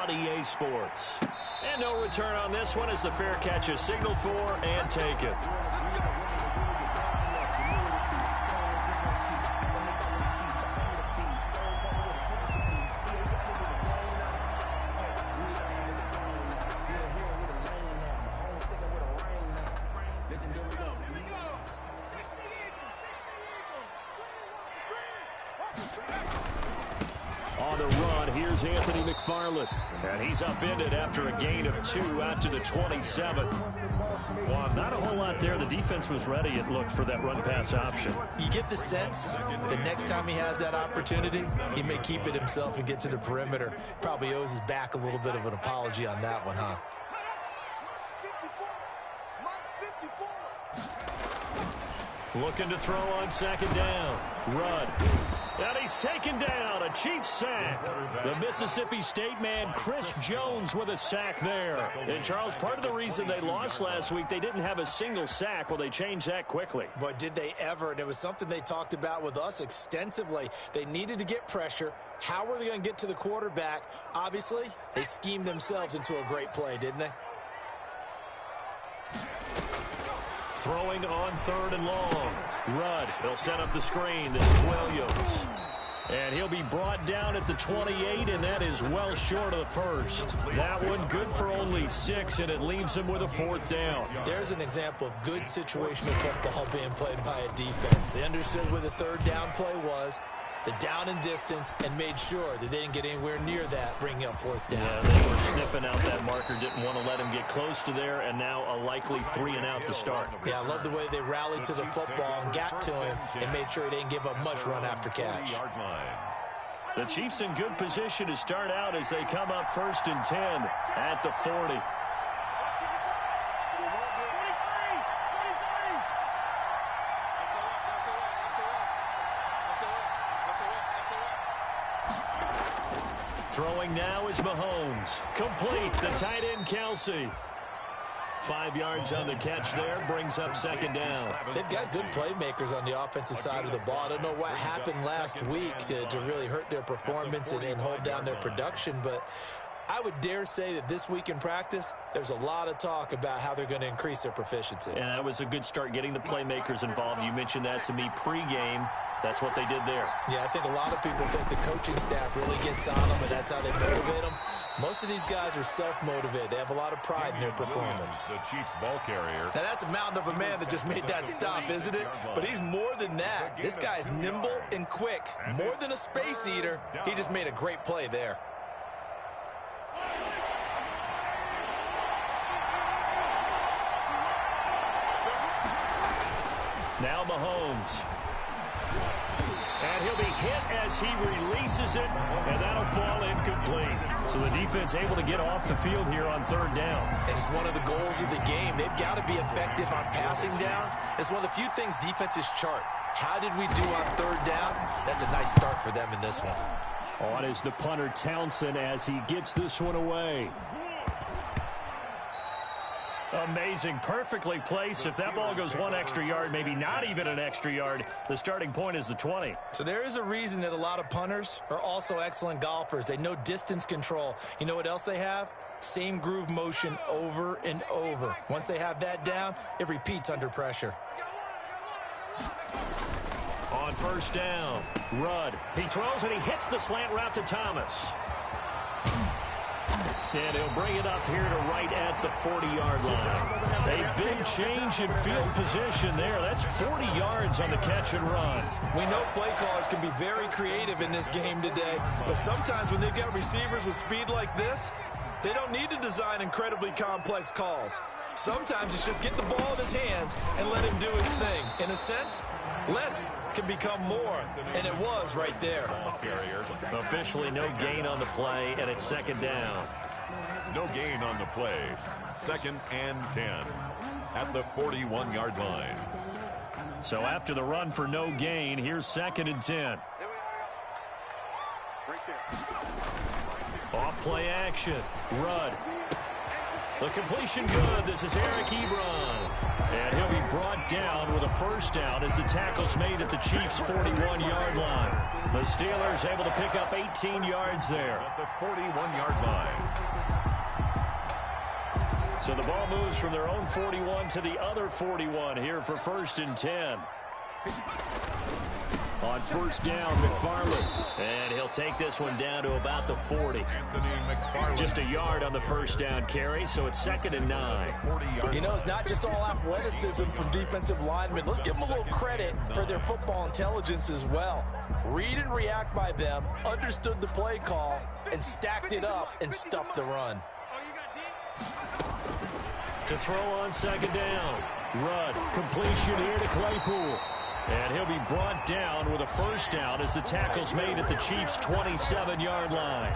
on EA Sports. And no return on this one as the fair catch is signaled for and taken. On the run, here's Anthony McFarland. And he's upended after a gain of 2 out to the 27. Well, not a whole lot there. The defense was ready, it looked, for that run-pass option. You get the sense that next time he has that opportunity, he may keep it himself and get to the perimeter. Probably owes his back a little bit of an apology on that one, huh? Looking to throw on second down. Rudd. And he's taken down. A Chiefs sack. The Mississippi State man, Chris Jones, with a sack there. And, Charles, part of the reason they lost last week, they didn't have a single sack. Well, they changed that quickly. But did they ever? And it was something they talked about with us extensively. They needed to get pressure. How were they going to get to the quarterback? Obviously, they schemed themselves into a great play, didn't they? Throwing on third and long. Rudd, he'll set up the screen. This is Williams. And he'll be brought down at the 28, and that is well short of the first. That one good for only 6, and it leaves him with a 4th down. There's an example of good situational football being played by a defense. They understood where the third down play was, the down and distance, and made sure that they didn't get anywhere near that, bringing up 4th down. Yeah, they were sniffing out that marker, didn't want to let him get close to there, and now a likely 3 and out to start. Yeah, I love the way they rallied to the football and got to him and made sure he didn't give up much run after catch. The Chiefs in good position to start out as they come up 1st and 10 at the 40. Throwing now is Mahomes. Complete. The tight end, Kelsey. 5 yards on the catch there. Brings up 2nd down. They've got good playmakers on the offensive side of the ball. I don't know what happened last week to really hurt their performance and hold down their production, but I would dare say that this week in practice, there's a lot of talk about how they're going to increase their proficiency. And that was a good start, getting the playmakers involved. You mentioned that to me pregame. That's what they did there. Yeah, I think a lot of people think the coaching staff really gets on them, and that's how they motivate them. Most of these guys are self-motivated. They have a lot of pride in their performance. The Chiefs ball carrier. Now, that's a mountain of a man that just made that stop, isn't it? But he's more than that. This guy is nimble and quick. More than a space eater. He just made a great play there. Now Mahomes. And he'll be hit as he releases it, and that'll fall incomplete. So the defense able to get off the field here on 3rd down. And it's one of the goals of the game. They've got to be effective on passing downs. It's one of the few things defenses chart. How did we do on 3rd down? That's a nice start for them in this one. On is the punter, Townsend, as he gets this one away. Amazing. Perfectly placed. If that ball goes 1 extra yard, maybe not even an extra yard, the starting point is the 20. So there is a reason that a lot of punters are also excellent golfers. They know distance control. You know what else they have? Same groove motion over and over. Once they have that down, it repeats under pressure. On 1st down, Rudd. He throws and he hits the slant route to Thomas. And he'll bring it up here to right at the 40-yard line. A big change in field position there. That's 40 yards on the catch and run. We know play callers can be very creative in this game today, but sometimes when they've got receivers with speed like this, they don't need to design incredibly complex calls. Sometimes it's just get the ball in his hands and let him do his thing. In a sense, less can become more, and it was right there. Officially no gain on the play, and it's 2nd down. No gain on the play. 2nd and 10 at the 41-yard line. So after the run for no gain, here's 2nd and 10. Off play action. Rudd. The completion good. This is Eric Ebron. And he'll be brought down with a 1st down as the tackle's made at the Chiefs' 41-yard line. The Steelers able to pick up 18 yards there. At the 41-yard line. So the ball moves from their own 41 to the other 41 here for 1st and 10. On 1st down, McFarland. And he'll take this one down to about the 40. Just a yard on the 1st down carry, so it's 2nd and 9. You know, it's not just all athleticism from defensive linemen. Let's give them a little credit for their football intelligence as well. Read and react by them, understood the play call, and stacked it up and stuffed the run. To throw on 2nd down. Rudd, completion here to Claypool. And he'll be brought down with a 1st down as the tackle's made at the Chiefs' 27-yard line.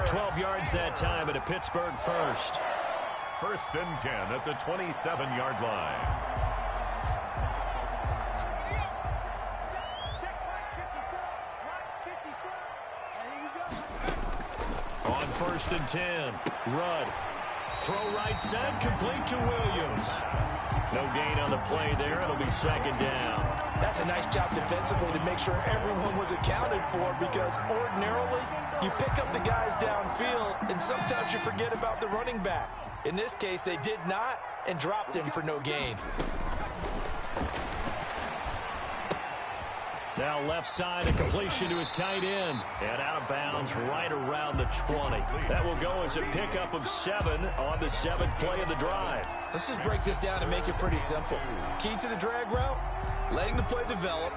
12 yards that time at a Pittsburgh 1st. 1st and 10 at the 27-yard line. On 1st and 10, Rudd. Throw right side, complete to Williams. No gain on the play there. It'll be 2nd down. That's a nice job defensively to make sure everyone was accounted for, because ordinarily you pick up the guys downfield and sometimes you forget about the running back. In this case, they did not and dropped him for no gain. Now left side, a completion to his tight end. And out of bounds right around the 20. That will go as a pickup of 7 on the 7th play of the drive. Let's just break this down and make it pretty simple. Key to the drag route, letting the play develop,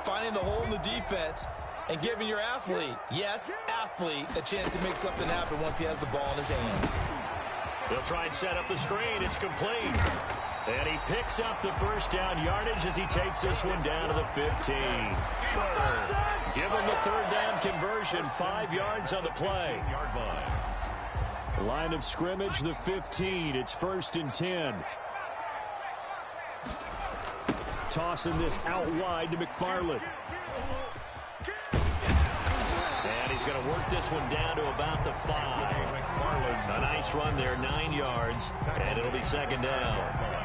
finding the hole in the defense, and giving your athlete, yes, athlete, a chance to make something happen once he has the ball in his hands. He'll try and set up the screen. It's complete. And he picks up the 1st down yardage as he takes this one down to the 15. Give him the 3rd down conversion, 5 yards on the play. Line of scrimmage, the 15. It's 1st and 10. Tossing this out wide to McFarland. And he's going to work this one down to about the 5. A nice run there, 9 yards, and it'll be 2nd down.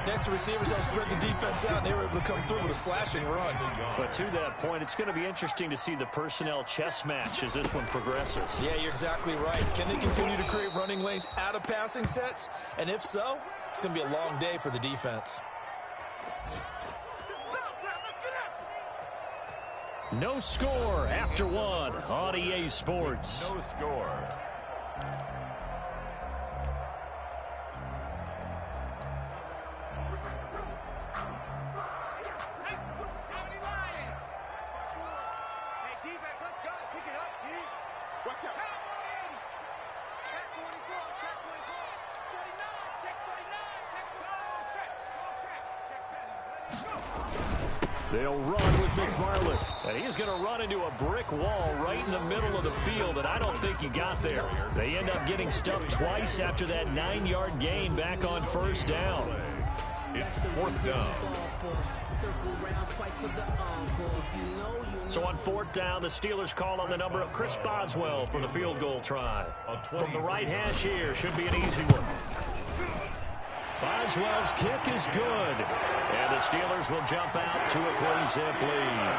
Next, the receivers help spread the defense out, and they were able to come through with a slashing run. But to that point, it's going to be interesting to see the personnel chess match as this one progresses. Yeah, you're exactly right. Can they continue to create running lanes out of passing sets? And if so, it's going to be a long day for the defense. No score after 1 on EA Sports. No score. They'll run with McFarland. And he's going to run into a brick wall right in the middle of the field, and I don't think he got there. They end up getting stuffed twice after that 9-yard gain back on 1st down. It's 4th down. So on 4th down, the Steelers call on the number of Chris Boswell for the field goal try. From the right hash here, should be an easy one. Boswell's kick is good. And the Steelers will jump out to a 3-zip lead.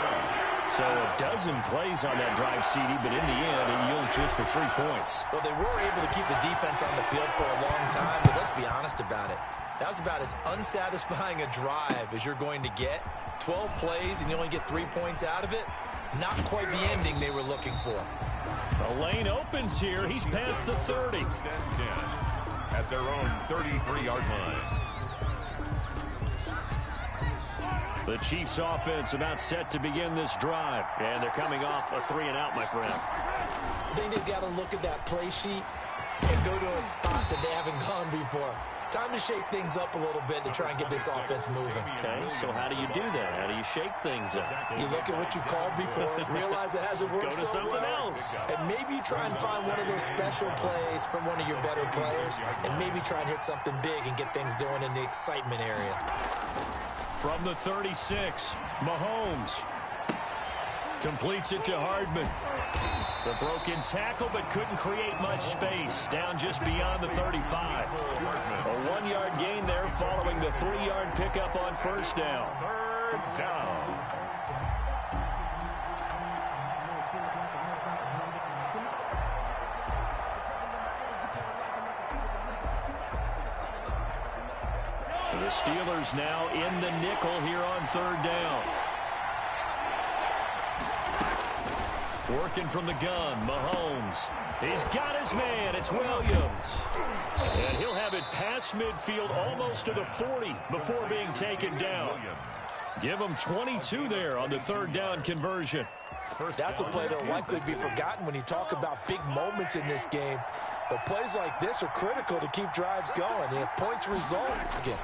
So a dozen plays on that drive, CD, but in the end, it yields just the 3 points. Well, they were able to keep the defense on the field for a long time, but let's be honest about it. That was about as unsatisfying a drive as you're going to get. 12 plays and you only get 3 points out of it. Not quite the ending they were looking for. The lane opens here. He's past the 30. At their own 33-yard line. The Chiefs offense about set to begin this drive. And they're coming off a 3-and-out, my friend. I think they've got to look at that play sheet and go to a spot that they haven't gone before. Time to shake things up a little bit to try and get this offense moving. Okay, so how do you do that? How do you shake things up? You look at what you've called before, realize it hasn't worked Go to so something well, else. and maybe you try and find one of those special plays from one of your better players, and maybe try and hit something big and get things going in the excitement area. From the 36, Mahomes completes it to Hardman. The broken tackle, but couldn't create much space. Down just beyond the 35. A 1-yard gain there following the 3-yard pickup on 1st down. 3rd down. The Steelers now in the nickel here on third down. Working from the gun, Mahomes. He's got his man. It's Williams. And he'll have it past midfield almost to the 40 before being taken down. Give him 22 there on the third down conversion. That's a play that will likely be forgotten when you talk about big moments in this game. But plays like this are critical to keep drives going. If points result, again.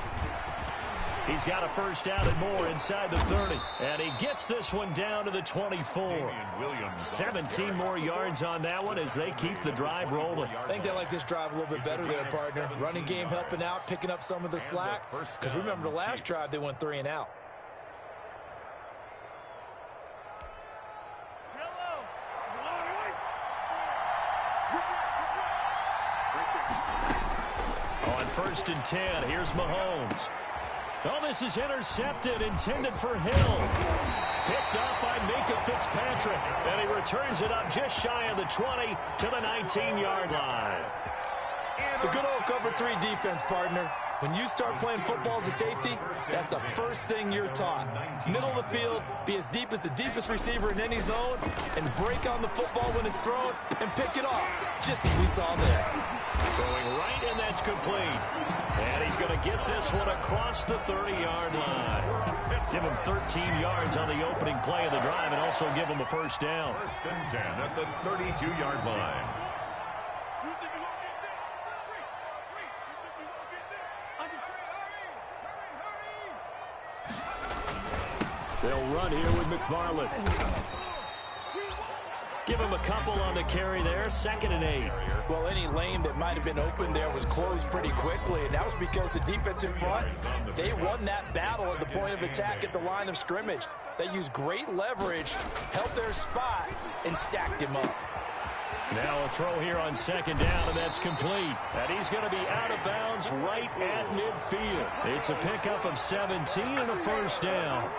He's got a first down and more inside the 30. And he gets this one down to the 24. 17 more yards on that one as they keep the drive rolling. I think they like this drive a little bit better there, partner. Running game helping out, picking up some of the slack. Because remember the last drive, they went 3 and out. On 1st and 10, here's Mahomes. Oh, this is intercepted, intended for Hill. Picked up by Minka Fitzpatrick, and he returns it up just shy of the 20 to the 19-yard line. The good old cover 3 defense, partner. When you start playing football as a safety, that's the first thing you're taught. Middle of the field, be as deep as the deepest receiver in any zone, and break on the football when it's thrown and pick it off, just as we saw there. Throwing right, and that's complete. And he's going to get this one across the 30-yard line. Give him 13 yards on the opening play of the drive and also give him a first down. 1st and 10 at the 32-yard line. They'll run here with McFarland. Give him a couple on the carry there. 2nd and 8. Well, any lane that might have been open there was closed pretty quickly, and that was because the defensive front, they won that battle at the point of attack at the line of scrimmage. They used great leverage, held their spot, and stacked him up. Now a throw here on 2nd down, and that's complete. And he's going to be out of bounds right at midfield. It's a pickup of 17 and a first down.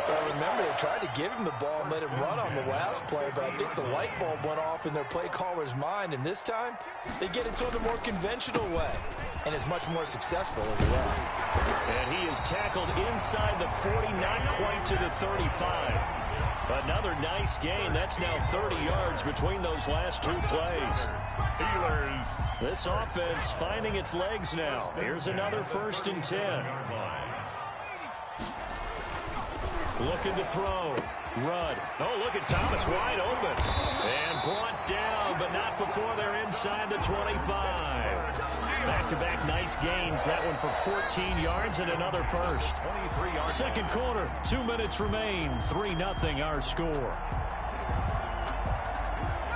Well, remember, they tried to give him the ball and let him run on the last play, but I think the light bulb went off in their play caller's mind, and this time they get it to him the more conventional way, and is much more successful as well. And he is tackled inside the 40, not quite to the 35. Another nice gain. That's now 30 yards between those last 2 plays. Steelers. This offense finding its legs now. Here's another 1st and 10. Looking to throw. Rudd. Oh, look at Thomas wide open. And brought down, but not before they're inside the 25. Back-to-back nice gains. That one for 14 yards and another first. 2nd quarter, 2 minutes remain. 3-0 our score.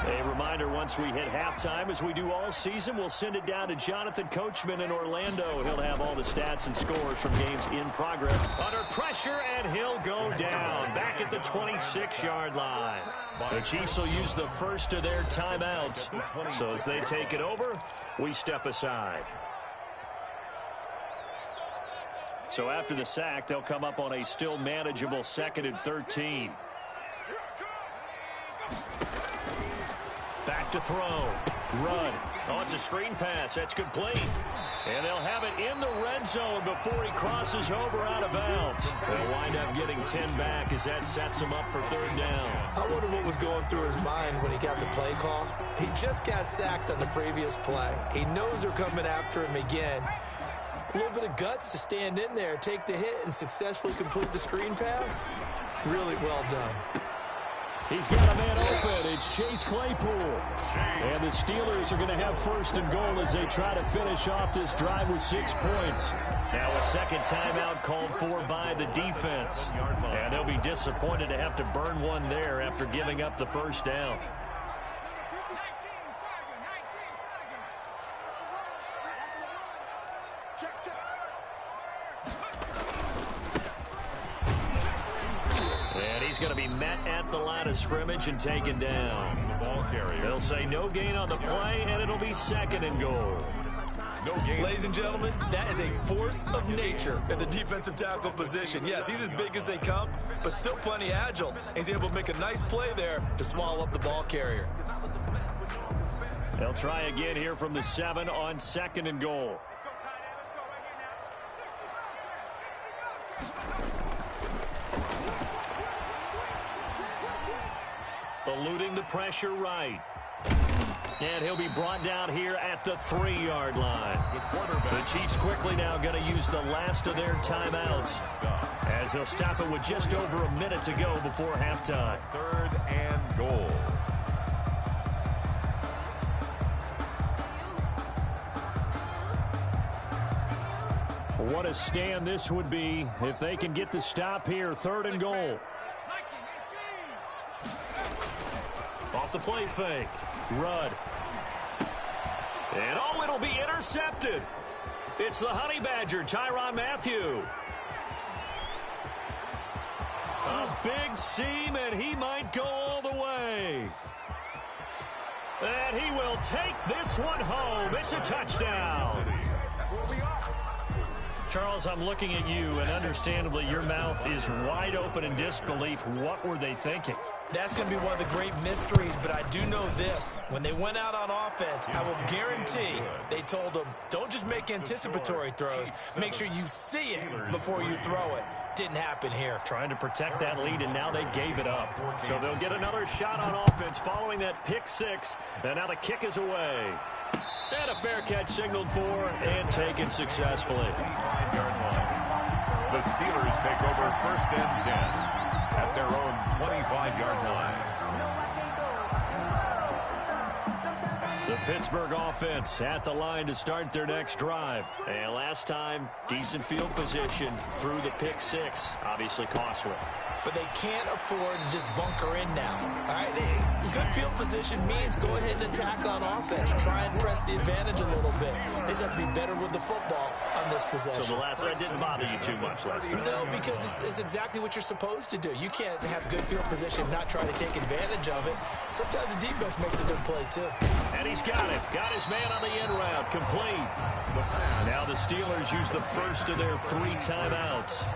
A reminder, once we hit halftime, as we do all season, we'll send it down to Jonathan Coachman in Orlando. He'll have all the stats and scores from games in progress. Under pressure, and he'll go down. Back at the 26-yard line. The Chiefs will use the first of their timeouts. So as they take it over, we step aside. So after the sack, they'll come up on a still manageable 2nd and 13. Back to throw. Rudd. Oh, it's a screen pass. That's complete. And they'll have it in the red zone before he crosses over out of bounds. They'll wind up getting 10 back as that sets him up for 3rd down. I wonder what was going through his mind when he got the play call. He just got sacked on the previous play. He knows they're coming after him again. A little bit of guts to stand in there, take the hit, and successfully complete the screen pass. Really well done. He's got a man open. It's Chase Claypool. And the Steelers are going to have 1st and goal as they try to finish off this drive with 6 points. Now a 2nd timeout called for by the defense. And they'll be disappointed to have to burn one there after giving up the first down. And he's going to be met at the line of scrimmage and taken down. They'll say no gain on the play, and it'll be 2nd and goal. No gain. Ladies and gentlemen, that is a force of nature at the defensive tackle position. Yes, he's as big as they come, but still plenty agile. He's able to make a nice play there to swallow up the ball carrier. They'll try again here from the 7 on 2nd and goal. Eluding the pressure right. And he'll be brought down here at the 3-yard line. The Chiefs quickly now going to use the last of their timeouts as they'll stop it with just over a minute to go before halftime. 3rd and goal. What a stand this would be if they can get the stop here. 3rd and goal. Off the play fake. Rudd. And oh, it'll be intercepted. It's the Honey Badger, Tyrann Mathieu. A big seam, and he might go all the way. And he will take this one home. It's a touchdown. Charles, I'm looking at you, and understandably, your mouth is wide open in disbelief. What were they thinking? That's going to be one of the great mysteries, but I do know this. When they went out on offense, I will guarantee they told them, don't just make anticipatory throws. Make sure you see it before you throw it. Didn't happen here. Trying to protect that lead, and now they gave it up. So they'll get another shot on offense following that pick 6, and now the kick is away. And a fair catch signaled for and taken successfully. 5-yard line. The Steelers take over 1st and 10 at their own 25-yard line. The Pittsburgh offense at the line to start their next drive. And last time, decent field position through the pick 6. Obviously costly. But they can't afford to just bunker in now. All right, good field position means go ahead and attack on offense. Try and press the advantage a little bit. They just have to be better with the football on this possession. So the last one didn't bother you too much last time? No, because it's exactly what you're supposed to do. You can't have good field position and not try to take advantage of it. Sometimes the defense makes a good play, too. And he's got it. Got his man on the end route. Complete. Now the Steelers use the first of their 3 timeouts,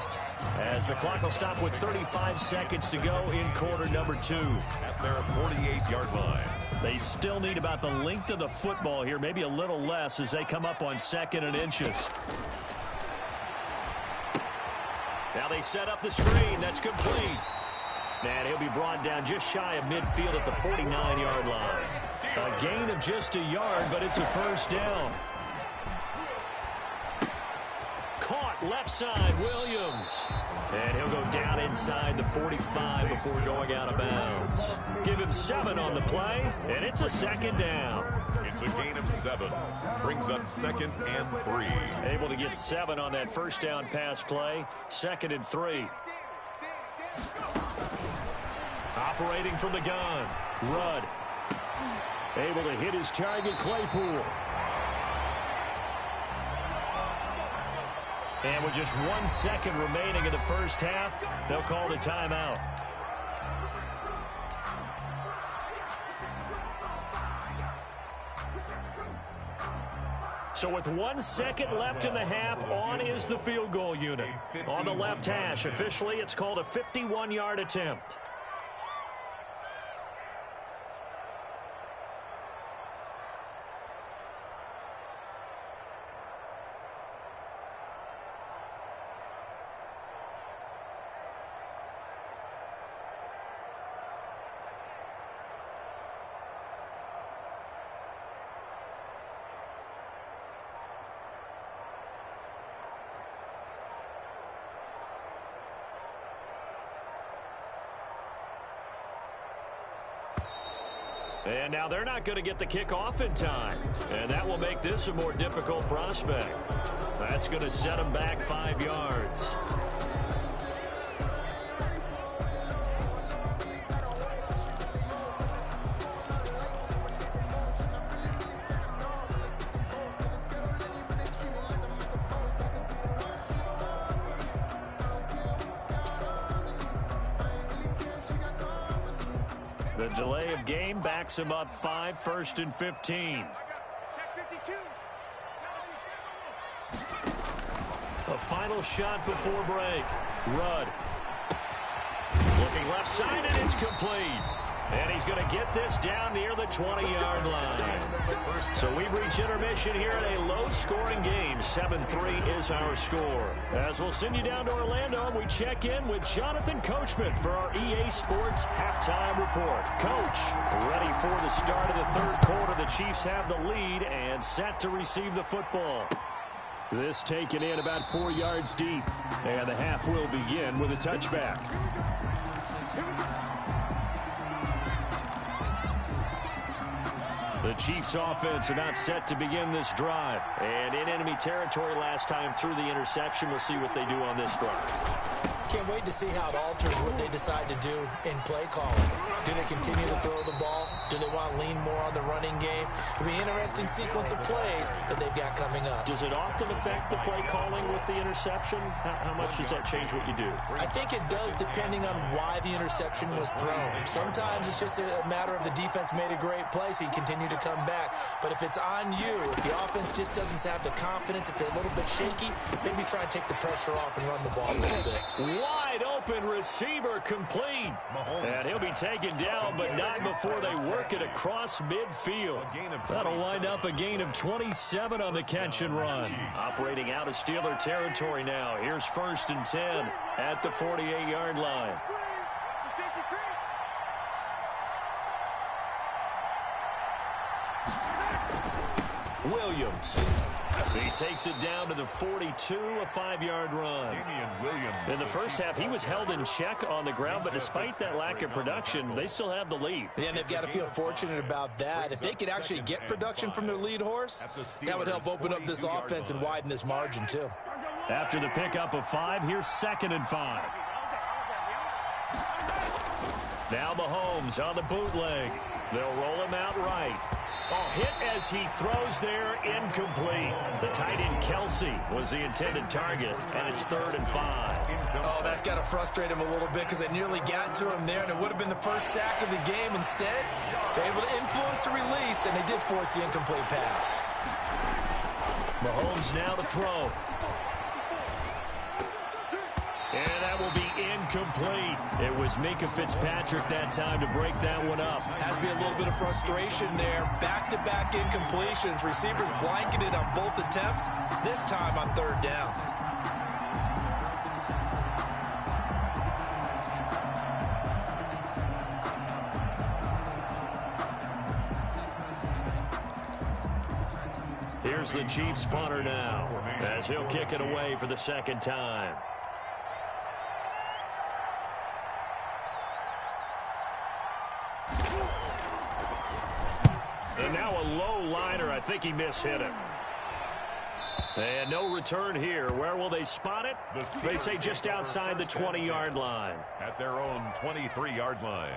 as the clock will stop with 35 seconds to go in quarter number 2. At their 48-yard line. They still need about the length of the football here, maybe a little less as they come up on 2nd and inches. Now they set up the screen. That's complete. And he'll be brought down just shy of midfield at the 49-yard line. A gain of just a yard, but it's a first down. Caught left side, Williams. And he'll go down inside the 45 before going out of bounds. Give him 7 on the play, and it's a 2nd down. It's a gain of 7. Brings up 2nd and 3. Able to get 7 on that first down pass play. 2nd and 3. Operating from the gun. Rudd. Able to hit his target, Claypool. And with just 1 second remaining in the first half, they'll call the timeout. So with 1 second left in the half, on is the field goal unit. On the left hash, officially it's called a 51-yard attempt. And now they're not going to get the kickoff in time. And that will make this a more difficult prospect. That's going to set them back 5 yards. The delay of game backs him up 5, 1st and 15. A final shot before break. Rudd. Looking left side, and it's complete. And he's going to get this down near the 20-yard line. So we've reached intermission here in a low-scoring game. 7-3 is our score. As we'll send you down to Orlando, we check in with Jonathan Coachman for our EA Sports halftime report. Coach, ready for the start of the third quarter. The Chiefs have the lead and set to receive the football. This taken in about 4 yards deep. And the half will begin with a touchback. The Chiefs offense about set to begin this drive. And in enemy territory last time through the interception. We'll see what they do on this drive. Can't wait to see how it alters what they decide to do in play calling. Do they continue to throw the ball? Do they want to lean more on the running game? It'll be an interesting sequence of plays that they've got coming up. Does it often affect the play calling with the interception? How much does that change what you do? I think it does, depending on why the interception was thrown. Sometimes it's just a matter of the defense made a great play, so you continue to come back. But if it's on you, if the offense just doesn't have the confidence, if they're a little bit shaky, maybe try and take the pressure off and run the ball a little bit. Wide open receiver complete. And he'll be taken down, but not before they work it across midfield. That'll wind up a gain of 27 on the catch and run. Operating out of Steeler territory now. Here's 1st and 10 at the 48-yard line. Williams. He takes it down to the 42, a 5-yard run. In the first half, he was held in check on the ground, but despite that lack of production, they still have the lead. Yeah, and they've got to feel fortunate about that. If they could actually get production from their lead horse, that would help open up this offense and widen this margin, too. After the pickup of 5, here's 2nd and 5. Now Mahomes on the bootleg. They'll roll him out right. Hit as he throws there, incomplete. The tight end Kelsey was the intended target, and it's 3rd and 5. Oh, that's got to frustrate him a little bit because they nearly got to him there, and it would have been the first sack of the game. Instead, they're able to influence the release, and they did force the incomplete pass. Mahomes now to throw. And that will be incomplete. It was Minkah Fitzpatrick that time to break that one up. Has to be a little bit of frustration there. Back-to-back incompletions. Receivers blanketed on both attempts, this time on 3rd down. Here's the Chiefs punter now, as he'll kick it away for the 2nd time. And now a low liner. I think he mishit him. And no return here. Where will they spot it? They say just outside the 20-yard line. At their own 23-yard line.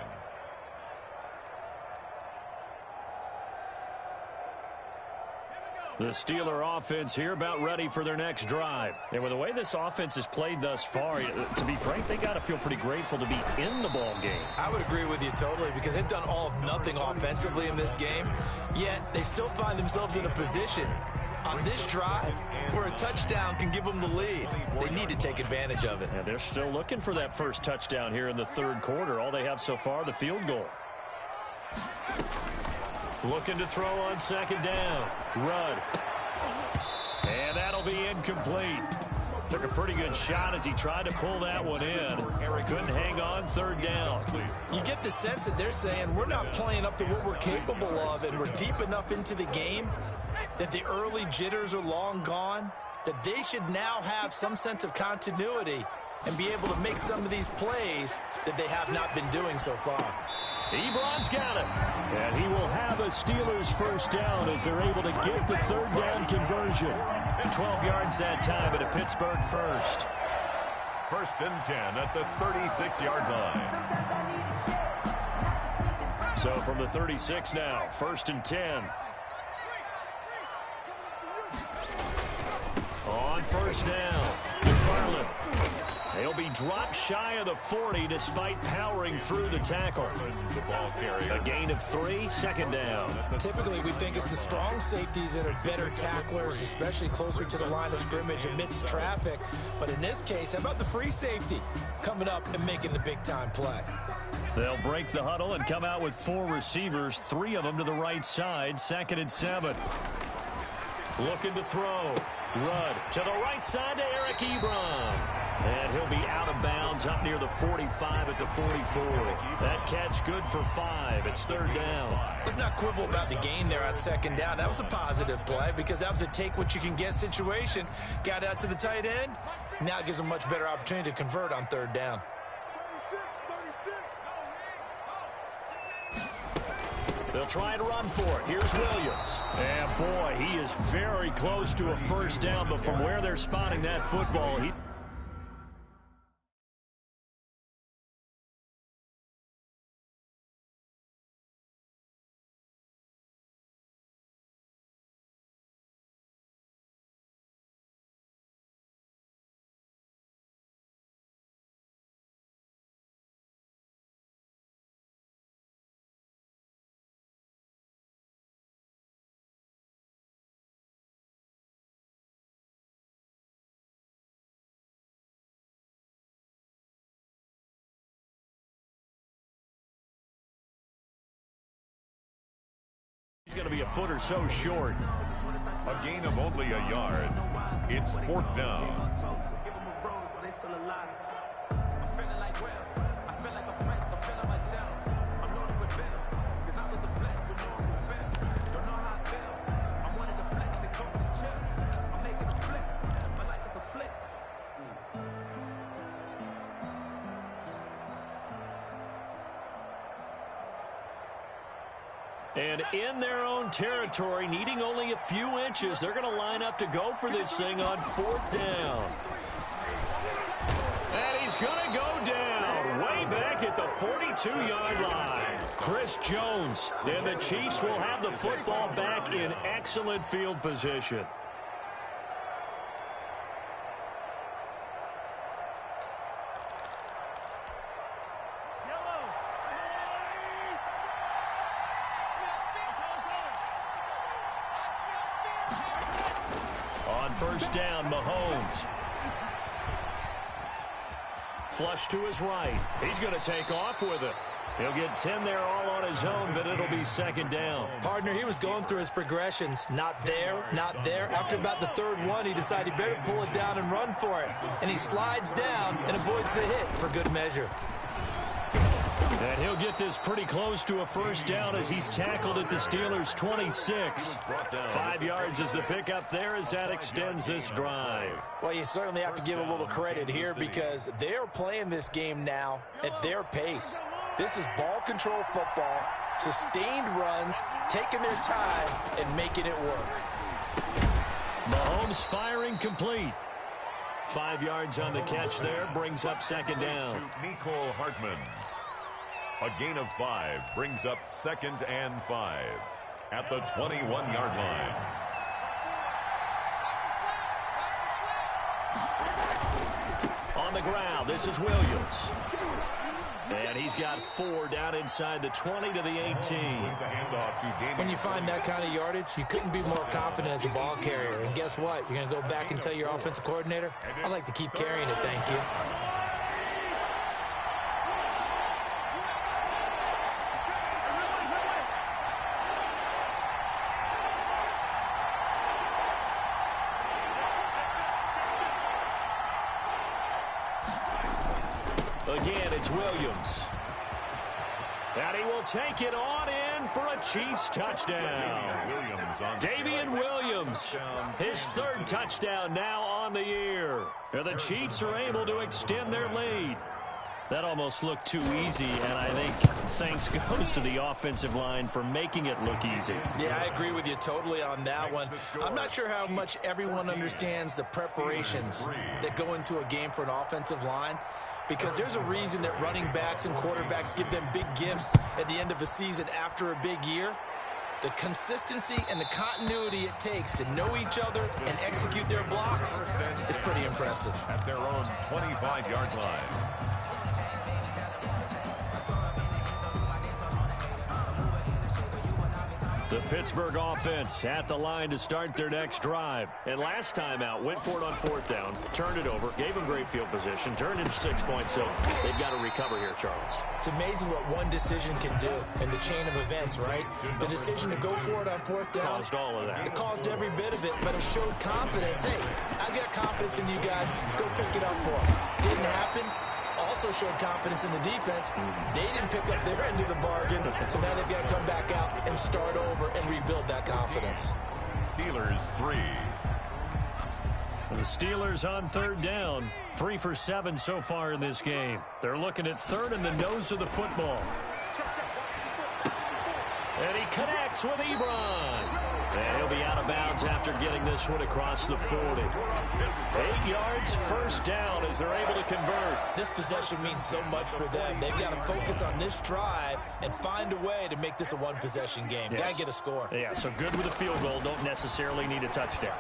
The Steeler offense here about ready for their next drive. And with the way this offense has played thus far, to be frank, they got to feel pretty grateful to be in the ball game. I would agree with you totally because they've done all of nothing offensively in this game, yet they still find themselves in a position on this drive where a touchdown can give them the lead. They need to take advantage of it. And they're still looking for that first touchdown here in the 3rd quarter. All they have so far, the field goal. Looking to throw on 2nd down. Rudd. And that'll be incomplete. Took a pretty good shot as he tried to pull that one in. Couldn't hang on, 3rd down. You get the sense that they're saying we're not playing up to what we're capable of, and we're deep enough into the game that the early jitters are long gone, that they should now have some sense of continuity and be able to make some of these plays that they have not been doing so far. Ebron's got it. And he will have a Steelers 1st down as they're able to get the 3rd down conversion. 12 yards that time at a Pittsburgh 1st. 1st and 10 at the 36-yard line. So from the 36 now, 1st and 10. On 1st down, McFarland. He'll be dropped shy of the 40 despite powering through the tackle. A gain of 3, 2nd down. Typically, we think it's the strong safeties that are better tacklers, especially closer to the line of scrimmage amidst traffic. But in this case, how about the free safety coming up and making the big-time play? They'll break the huddle and come out with 4 receivers, 3 of them to the right side, 2nd and 7. Looking to throw. Rudd to the right side to Eric Ebron. And he'll be out of bounds up near the 45 at the 44. That catch good for 5. It's 3rd down. Let's not quibble about the gain there on 2nd down. That was a positive play because that was a take-what-you-can-get situation. Got out to the tight end. Now it gives them a much better opportunity to convert on 3rd down. They'll try and run for it. Here's Williams. And, boy, he is very close to a 1st down, but from where they're spotting that football, he's going to be a foot or so short. A gain of only a yard. It's 4th down. And in their own territory, needing only a few inches, they're going to line up to go for this thing on 4th down. And he's going to go down way back at the 42-yard line. Chris Jones. And the Chiefs will have the football back in excellent field position. On 1st down, Mahomes. Flush to his right. He's going to take off with it. He'll get 10 there all on his own, but it'll be 2nd down. Partner, he was going through his progressions. Not there, not there. After about the 3rd one, he decided he better pull it down and run for it. And he slides down and avoids the hit for good measure. And he'll get this pretty close to a 1st down as he's tackled at the Steelers' 26. 5 yards is the pickup there as that extends this drive. Well, you certainly have to give a little credit here because they're playing this game now at their pace. This is ball control football, sustained runs, taking their time and making it work. Mahomes firing complete. 5 yards on the catch there, brings up 2nd down. Nicole Hartman. A gain of 5 brings up 2nd and 5 at the 21-yard line. On the ground, this is Williams. And he's got 4 down inside the 20 to the 18. When you find that kind of yardage, you couldn't be more confident as a ball carrier. And guess what? You're going to go back and tell your offensive coordinator, I'd like to keep carrying it, thank you. Again, it's Williams. And he will take it on in for a Chiefs touchdown. Damian Williams, his 3rd touchdown now on the year. And the Chiefs are able to extend their lead. That almost looked too easy, and I think thanks goes to the offensive line for making it look easy. Yeah, I agree with you totally on that one. I'm not sure how much everyone understands the preparations that go into a game for an offensive line, because there's a reason that running backs and quarterbacks give them big gifts at the end of the season after a big year. The consistency and the continuity it takes to know each other and execute their blocks is pretty impressive. At their own 25-yard line. The Pittsburgh offense at the line to start their next drive. And last time out, went for it on 4th down, turned it over, gave them great field position, turned into 6 points. So they've got to recover here, Charles. It's amazing what one decision can do in the chain of events, right? The decision to go for it on 4th down. Caused all of that. It caused every bit of it, but it showed confidence. Hey, I've got confidence in you guys. Go pick it up for them. Didn't happen. Also showed confidence in the defense. They didn't pick up their end of the bargain, so now they've got to come back out and start over and rebuild that confidence. Steelers 3. The Steelers on 3rd down, 3 for 7 so far in this game. They're looking at 3rd in the nose of the football. And he connects with Ebron. And he'll be out of bounds after getting this one across the 40. 8 yards, 1st down as they're able to convert. This possession means so much for them. They've got to focus on this drive and find a way to make this a one-possession game. Yes. Got to get a score. Yeah, so good with a field goal. Don't necessarily need a touchdown.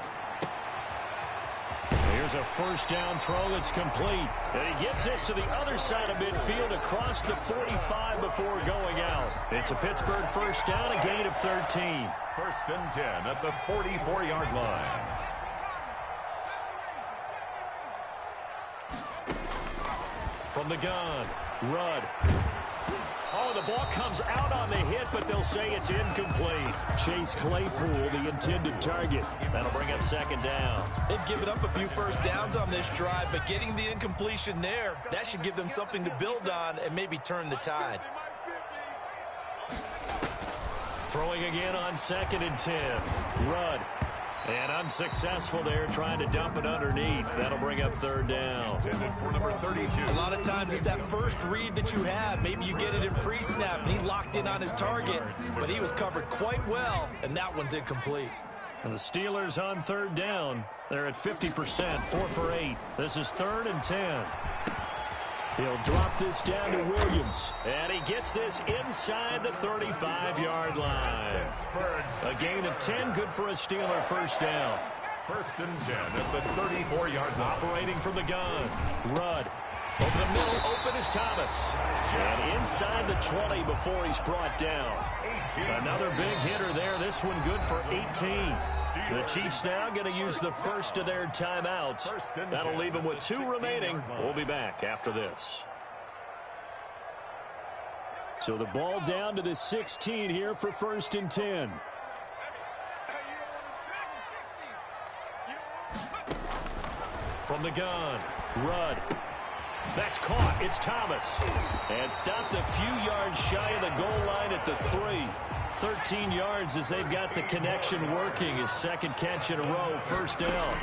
Here's a 1st down throw that's complete. And he gets this to the other side of midfield across the 45 before going out. It's a Pittsburgh 1st down, a gain of 13. 1st and 10 at the 44-yard line. From the gun, Rudd. Oh, the ball comes out on the hit, but they'll say it's incomplete. Chase Claypool, the intended target. That'll bring up 2nd down. They've given up a few 1st downs on this drive, but getting the incompletion there, that should give them something to build on and maybe turn the tide. Throwing again on 2nd and 10. Rudd. And unsuccessful there, trying to dump it underneath. That'll bring up 3rd down. Intended for number 32. A lot of times it's that first read that you have. Maybe you get it in pre-snap, and he locked in on his target, but he was covered quite well, and that one's incomplete. And the Steelers on 3rd down. They're at 50%, 4 for 8. This is 3rd and 10. He'll drop this down to Williams. And he gets this inside the 35-yard line. A gain of 10, good for a Steeler 1st down. 1st and 10 at the 34-yard line. Operating from the gun. Rudd. Over the middle, open is Thomas. And inside the 20 before he's brought down. Another big hitter there. This one good for 18. The Chiefs now going to use the first of their timeouts. That'll leave them with 2 remaining. We'll be back after this. So the ball down to the 16 here for 1st and 10. From the gun, Rudd. That's caught. It's Thomas. And stopped a few yards shy of the goal line at the 3. 13 yards as they've got the connection working. His 2nd catch in a row, 1st down.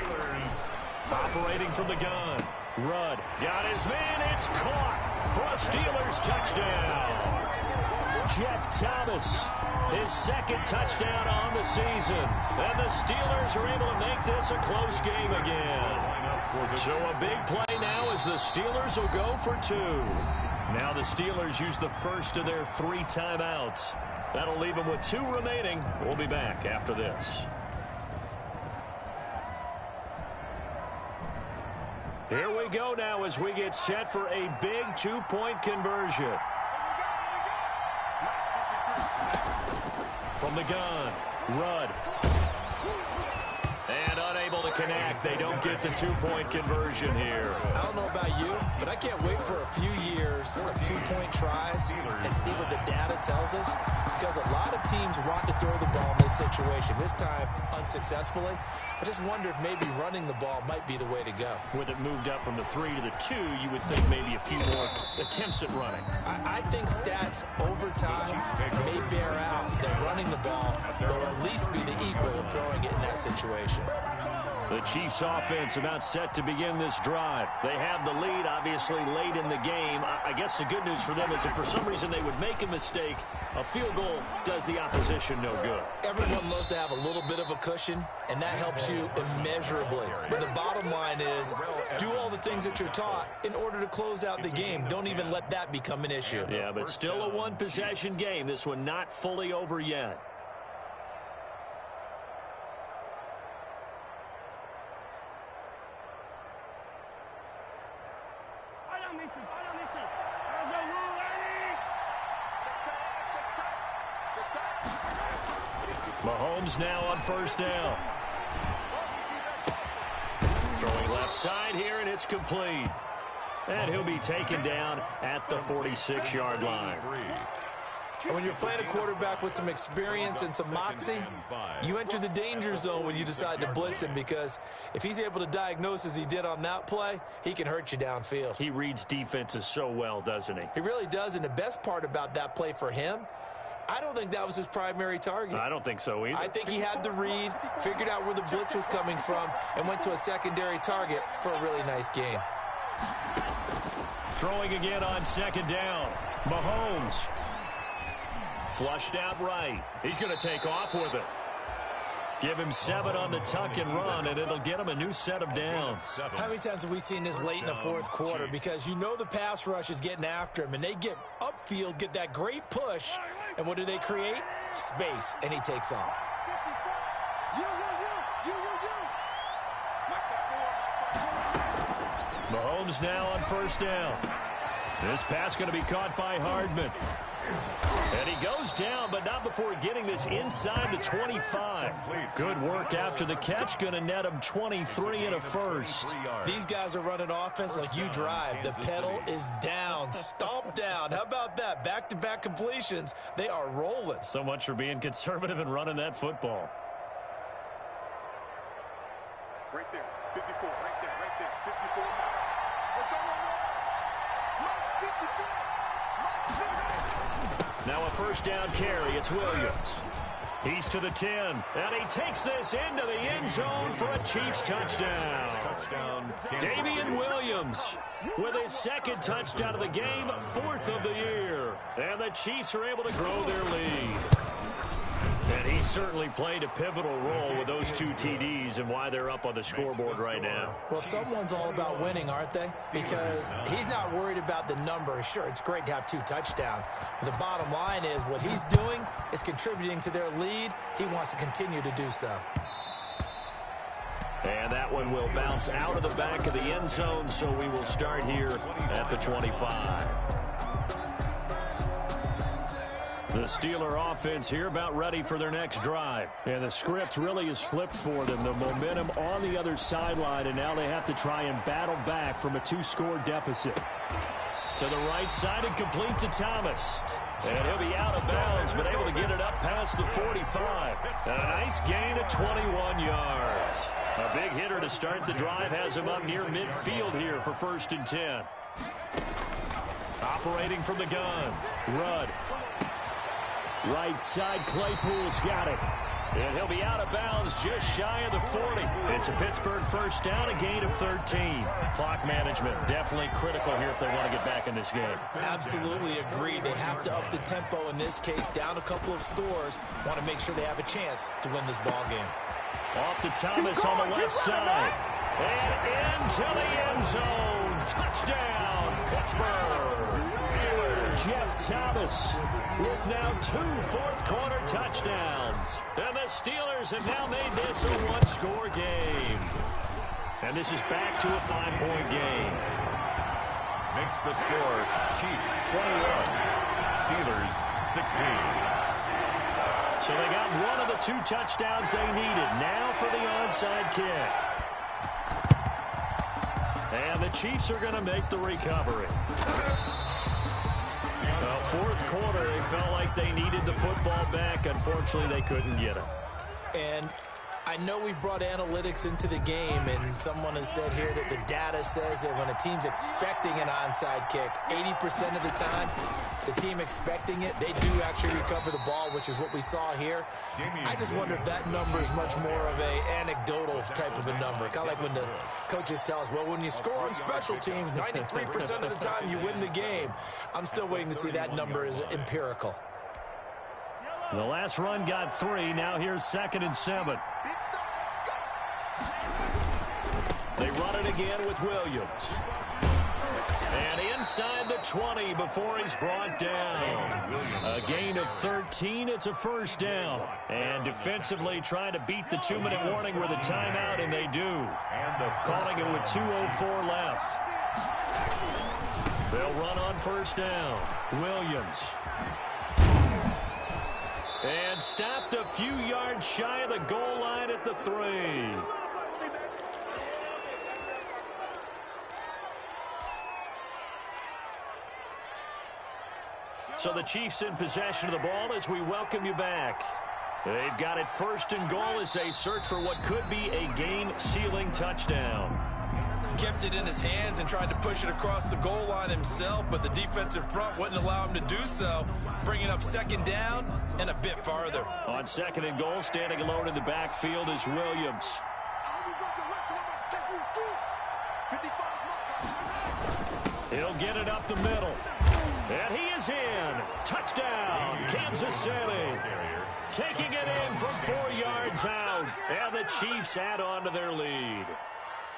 Operating from the gun. Rudd got his man. It's caught for a Steelers touchdown. Jeff Thomas, his 2nd touchdown on the season. And the Steelers are able to make this a close game again. So a big play now as the Steelers will go for 2. Now the Steelers use the first of their 3 timeouts. That'll leave them with 2 remaining. We'll be back after this. Here we go now as we get set for a big 2-point conversion. From the gun, Rudd. And unable to connect. They don't get the 2-point conversion here. I don't know about you, but I can't wait for a few years of 2-point tries and see what the data tells us, because a lot of teams want to throw the ball in this situation. This time, unsuccessfully. I just wonder if maybe running the ball might be the way to go. With it moved up from the 3 to the 2, you would think maybe a few more attempts at running. I think stats over time may bear out that running the ball will at least be the equal of throwing it in that situation. The Chiefs offense about set to begin this drive. They have the lead, obviously, late in the game. I guess the good news for them is if for some reason they would make a mistake, a field goal does the opposition no good. Everyone loves to have a little bit of a cushion, and that helps you immeasurably. But the bottom line is, do all the things that you're taught in order to close out the game. Don't even let that become an issue. Yeah, but still a one-possession game. This one not fully over yet. Mahomes now on first down. Throwing left side here, and it's complete. And he'll be taken down at the 46-yard line. And when you're playing a quarterback with some experience and some moxie, you enter the danger zone when you decide to blitz him, because if he's able to diagnose as he did on that play, he can hurt you downfield. He reads defenses so well, doesn't he? He really does, and the best part about that play for him, I don't think that was his primary target. I don't think so either. I think he had the read, figured out where the blitz was coming from, and went to a secondary target for a really nice game. Throwing again on second down. Mahomes. Flushed out right. He's going to take off with it. Give him 7 on the tuck and run, and it'll get him a new set of downs. How many times have we seen this late in the fourth quarter? Because you know the pass rush is getting after him, and they get upfield, get that great push, and what do they create? Space, and he takes off. Mahomes now on first down. This pass going to be caught by Hardman. And he goes down, but not before getting this inside the 25. Good work after the catch. Going to net him 23 and a first. These guys are running offense like you drive. The pedal is down, stomp down. How about that? Back-to-back completions. They are rolling. So much for being conservative and running that football. Right there, 54, right there, 54 now. Let's go, Mark 54. Now a first down carry. It's Williams. He's to the 10, and he takes this into the end zone for a Chiefs touchdown. Damian Williams with his second touchdown of the game, 4th of the year. And the Chiefs are able to grow their lead. And he certainly played a pivotal role with those 2 TDs and why they're up on the scoreboard right now. Well, someone's all about winning, aren't they? Because he's not worried about the number. Sure, it's great to have 2 touchdowns. But the bottom line is what he's doing is contributing to their lead. He wants to continue to do so. And that one will bounce out of the back of the end zone, so we will start here at the 25. The Steeler offense here about ready for their next drive. And the script really is flipped for them. The momentum on the other sideline, and now they have to try and battle back from a 2-score deficit. To the right side and complete to Thomas. And he'll be out of bounds, but able to get it up past the 45. And a nice gain of 21 yards. A big hitter to start the drive has him up near midfield here for 1st and 10. Operating from the gun. Rudd. Right side, Claypool's got it. And he'll be out of bounds just shy of the 40. It's a Pittsburgh first down, a gain of 13. Clock management definitely critical here if they want to get back in this game. Absolutely agreed. They have to up the tempo in this case, down a couple of scores. Want to make sure they have a chance to win this ball game. Off to Thomas on the left side. And into the end zone. Touchdown, Pittsburgh. Jeff Thomas with now 2 fourth-quarter touchdowns. And the Steelers have now made this a 1-score game. And this is back to a 5-point game. Makes the score Chiefs 21, Steelers 16. So they got one of the 2 touchdowns they needed. Now for the onside kick. And the Chiefs are going to make the recovery. Well, 4th quarter, they felt like they needed the football back. Unfortunately, they couldn't get it. And I know we brought analytics into the game, and someone has said here that the data says that when a team's expecting an onside kick, 80% of the time, the team expecting it, they do actually recover the ball, which is what we saw here. I just wonder if that number is much more of a anecdotal type of a number. Kind of like when the coaches tell us, well, when you score on special teams, 93% of the time you win the game. I'm still waiting to see that number is empirical. The last run got 3. Now here's 2nd and 7. They run it again with Williams. And inside the 20 before he's brought down. A gain of 13. It's a first down. And defensively trying to beat the 2-minute warning with a timeout, and they do. Calling it with 2:04 left. They'll run on first down. Williams. And stopped a few yards shy of the goal line at the 3. So the Chiefs in possession of the ball as we welcome you back. They've got it 1st and goal as they search for what could be a game-sealing touchdown. He kept it in his hands and tried to push it across the goal line himself, but the defensive front wouldn't allow him to do so, bringing up 2nd down and a bit farther. On 2nd and goal, standing alone in the backfield is Williams. He'll get it up the middle. And he is in. Touchdown, Kansas City. Taking it in from 4 yards out. And the Chiefs add on to their lead.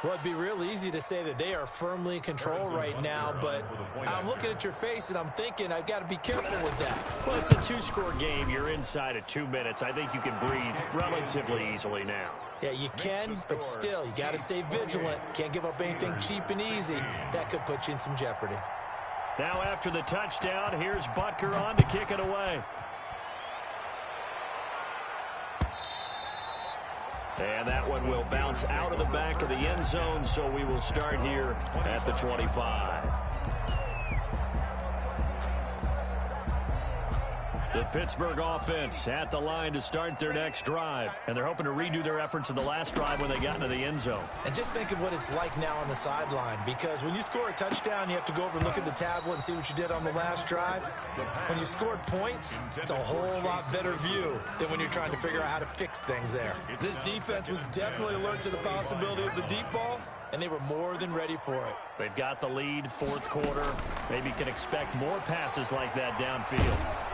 Well, it'd be real easy to say that they are firmly in control right now, but I'm looking at your face and I'm thinking I've got to be careful with that. Well, it's a 2-score game. You're inside of 2 minutes. I think you can breathe relatively easily now. Yeah, you can, but still, you got to stay vigilant. Can't give up anything cheap and easy. That could put you in some jeopardy. Now after the touchdown, here's Butker on to kick it away. And that one will bounce out of the back of the end zone, so we will start here at the 25. The Pittsburgh offense at the line to start their next drive. And they're hoping to redo their efforts in the last drive when they got into the end zone. And just think of what it's like now on the sideline, because when you score a touchdown, you have to go over and look at the tablet and see what you did on the last drive. When you scored points, it's a whole lot better view than when you're trying to figure out how to fix things there. This defense was definitely alert to the possibility of the deep ball, and they were more than ready for it. They've got the lead, 4th quarter. Maybe can expect more passes like that downfield.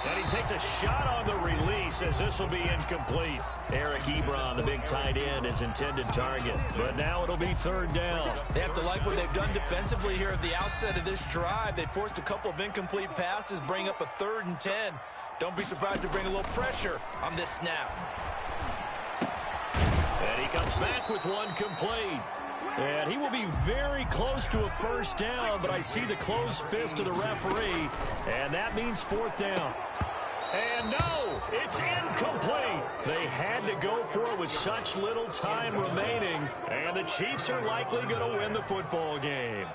And he takes a shot on the release as this will be incomplete. Eric Ebron, the big tight end, is intended target. But now it'll be 3rd down. They have to like what they've done defensively here at the outset of this drive. They forced a couple of incomplete passes, bring up a 3rd and 10. Don't be surprised to bring a little pressure on this snap. And he comes back with one complete. And he will be very close to a 1st down, but I see the closed fist of the referee, and that means 4th down. And no, it's incomplete. They had to go for it with such little time remaining, and the Chiefs are likely going to win the football game.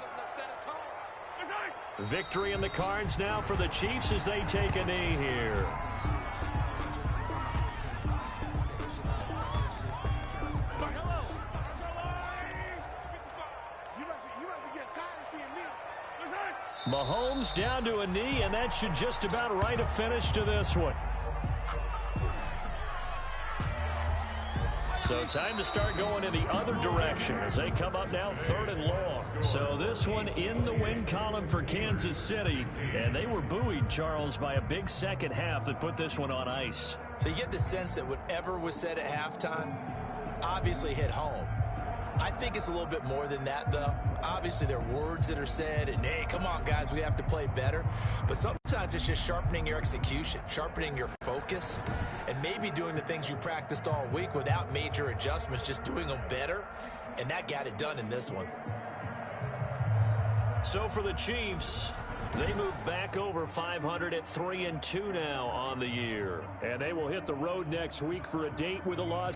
Victory in the cards now for the Chiefs as they take a knee here. Mahomes down to a knee, and that should just about write a finish to this one. So time to start going in the other direction as they come up now 3rd and long. So this one in the win column for Kansas City, and they were buoyed, Charles, by a big second half that put this one on ice. So you get the sense that whatever was said at halftime obviously hit home. I think it's a little bit more than that, though. Obviously, there are words that are said, and, hey, come on, guys, we have to play better. But sometimes it's just sharpening your execution, sharpening your focus, and maybe doing the things you practiced all week without major adjustments, just doing them better, and that got it done in this one. So for the Chiefs, they move back over 500 at 3-2 now on the year. And they will hit the road next week for a date with a Las